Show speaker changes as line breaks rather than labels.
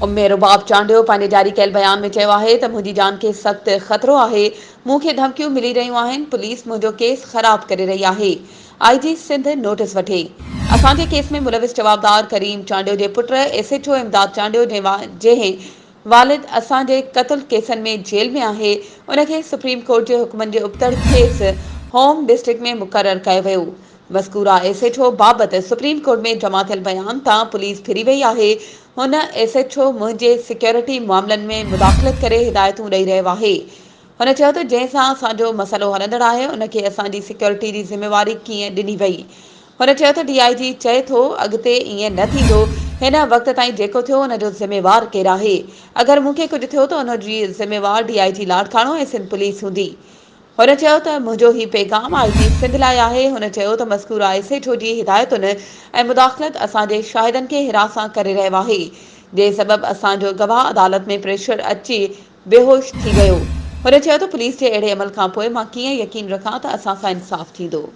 उम्मे रुबाब चांडियो पंहिंजे जारी कयल बयान में चयो आहे त मुंहिंजी जान खे सख़्त ख़तरो आहे। मूंखे धमकियूं मिली रहियूं आहिनि। पुलिस मुंहिंजो केस ख़राब करे रही आहे। आईजी सिंध नोटिस वठे। असांजे केस में मुलविस जवाबदार करीम चांडियो जे पुट एसएचओ इमदाद चांडियो जंहिं वालिद असांजे क़त्ल केसनि में जेल में आहे, उनखे सुप्रीम कोर्ट जे हुकमनि जे उबतड़ केस होम डिस्ट्रिक्ट में मुक़ररु कयो वियो। मज़कूरा एसएचओ बाबति सुप्रीम कोर्ट में जमा थियल बयान तां पुलिस फिरी वई आहे। हुन एसएचओ मुंहिंजे सिक्योरिटी मामलनि में मुदाख़लत करे हिदायतूं ॾेई रहियो आहे। हुन चयो त जंहिंसां असांजो मसइलो हलंदड़ आहे उनखे असांजी सिक्योरिटी जी ज़िमेवारी कीअं ॾिनी वई। हुन चयो त डीआईजी चए थो अॻिते ईअं न थींदो। हिन वक़्त ताईं जेको थियो उनजो ज़िमेवार केरु आहे। अगरि मूंखे कुझु थियो त उनजी ज़िमेवार डीआईजी लाड़काणो ऐं सिंध पुलिस हूंदी। हुन चयो त मुंहिंजो ही पैगाम आईजी सिंध लाइ आहे। हुन चयो त मज़कूरा एसएचओ जी हिदायतुनि ऐं मुदाख़लत असांजे शाहिदनि खे हिरासां करे रहियो आहे, जंहिं सबबि असांजो गवाह अदालत में प्रेशर अची बेहोश थी वियो। हुन चयो त पुलिस जे अहिड़े अमल खां पोइ मां कीअं यकीन रखां त असां सां इंसाफ़ थींदो।